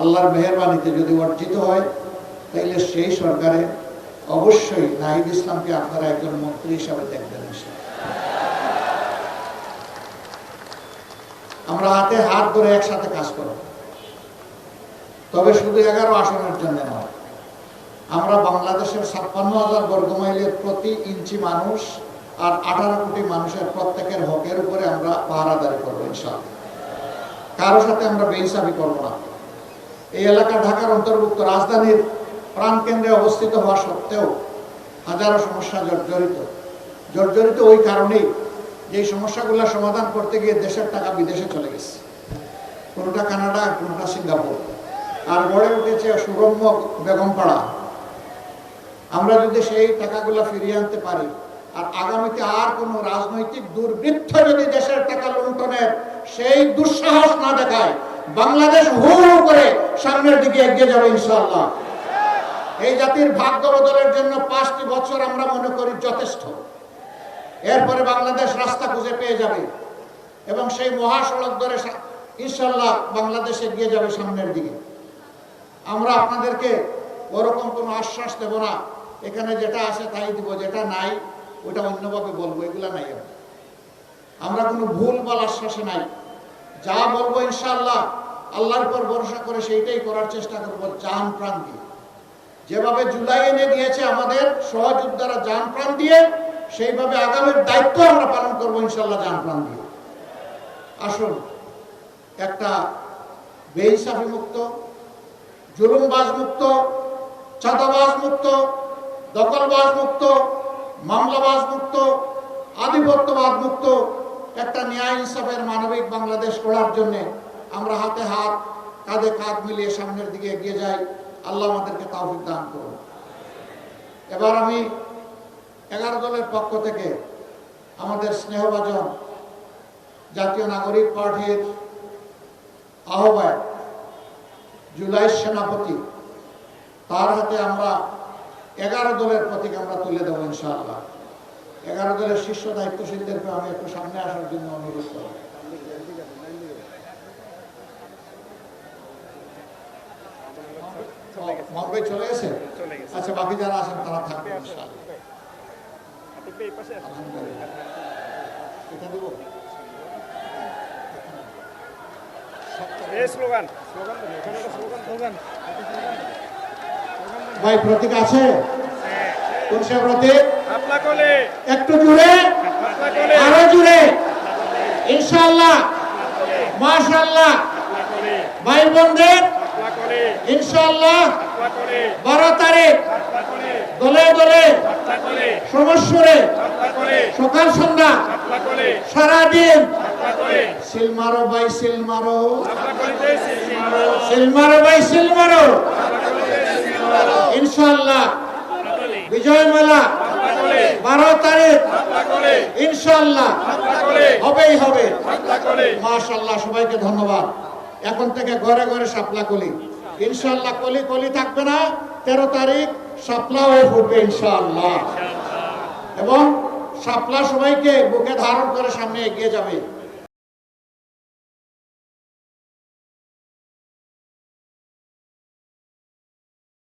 আল্লাহর মেহেরবানিতে যদি অর্জিত হয়, তাইলে সেই সরকারে অবশ্যই নাহিদ ইসলামকে আপনারা একজন মন্ত্রী হিসাবে দেখবেন। আমরা হাতে হাত ধরে একসাথে কাজ করব, তবে শুধু 11 আসনের জন্য নয়। আমরা বাংলাদেশের 56,000 বর্গমাইলের প্রতি ইঞ্চি মানুষ আর 18 কোটি মানুষের প্রত্যেকের হকের উপরে আমরা পাহারাদারি করবো ইনশাআল্লাহ। কারো সাথে আমরা বেইনসাফি করবো না। এই এলাকা ঢাকার অন্তর্ভুক্ত, রাজধানীর প্রাণকেন্দ্রে অবস্থিত হওয়া সত্ত্বেও হাজারো সমস্যা জর্জরিত ওই কারণেই যে সমস্যাগুলো সমাধান করতে গিয়ে দেশের টাকা বিদেশে চলে গেছে, কোনোটা কানাডা, কোনোটা সিঙ্গাপুর, আর গড়ে উঠেছে সুরম্য বেগমপাড়া। আমরা যদি সেই টাকাগুলো ফিরিয়ে আনতে পারি, আর আগামীতে আর কোনো রাজনৈতিক দুর্বৃত্ত যদি দেশের টাকা লুণ্ঠনের সেই দুঃসাহস না দেখায়, বাংলাদেশ হু হু করে সামনের দিকে এগিয়ে যাবে ইনশাআল্লাহ। এই জাতির ভাগ্য বদলের জন্য 5টি বছর আমরা মনে করি যথেষ্ট। এরপরে বাংলাদেশ রাস্তা খুঁজে পেয়ে যাবে এবং সেই মহাসড়ক ধরে ইনশাআল্লাহ বাংলাদেশ এগিয়ে যাবে সামনের দিকে। আমরা আপনাদেরকে ওরকম কোনো আশ্বাস দেব না, এখানে যেটা আছে তাই দিব, যেটা নাই ওটা অন্যভাবে বলবো, এগুলা নাই। আমরা কোনো ভুল বল আশ্বাসে নাই। যা বলবো ইনশাআল্লাহ আল্লাহর উপর ভরসা করে সেইটাই করার চেষ্টা করবো, জান প্রাণ দিয়ে। যেভাবে জুলাই এনে দিয়েছে আমাদের সহযোদ্ধারা জান প্রাণ দিয়ে, সেইভাবে আগামীর দায়িত্ব আমরা পালন করবো ইনশাআল্লাহ জান প্রাণ দিয়ে। আসুন, একটা বেইনসাফি মুক্ত, জুলুমবাজ মুক্ত, চাঁদাবাজ মুক্ত, দখলবাজ মুক্ত, মামলাবাজ মুক্ত, আধিপত্যবাদ মুক্ত একটা ন্যায় ইনসাফের মানবিক বাংলাদেশ গড়ার জন্য আমরা হাতে হাত, কাঁধে কাঁধ মিলিয়ে সামনের দিকে এগিয়ে যাই। আল্লাহ আমাদেরকে তৌফিক দান করুন। এবার আমি 11 দলের পক্ষ থেকে আমাদের স্নেহভাজন জাতীয় নাগরিক পার্টির আহ্বায়ক, জুলাইয়ের সেনাপতি, তার হাতে আমরা 11 দলের প্রতীক আমরা তুলে দেবো ইনশাআল্লাহ। 11 দলের শীর্ষ দায়িত্বশীলদেরকে আমি একটু সামনে আসার জন্য অনুরোধ করব। মহম্মদ চলে গেছে? আচ্ছা, বাকি যারা আছেন তারা থাকবে ইনশাআল্লাহ। এটা দেবো ভাই, প্রতীক আছে? কোন সে প্রতীক? একটু জুড়ে, আরো জুড়ে ইনশাআল্লাহ, মাশাআল্লাহ। ভাই বোনদের ইনশাআল্লাহ 12 তারিখ দলে দলে সমস্যরে সকাল সন্ধ্যা সারাদিন সিল মারো ভাই, সিল মারো, সিল মারো ভাই, সিল মারো ইনশাআল্লাহ। বিজয় মেলা 12 তারিখ ইনশাআল্লাহ হবেই হবে। মাশাআল্লাহ, সবাইকে ধন্যবাদ। এখন থেকে ঘরে ঘরে শাপলা কলি ইনশাআল্লাহ। কলি কলি থাকবে না, 13 তারিখ শাপলা হয়ে ফুটবে ইনশাআল্লাহ, এবং শাপলা সবাইকে বুকে ধারণ করে সামনে এগিয়ে যাবে।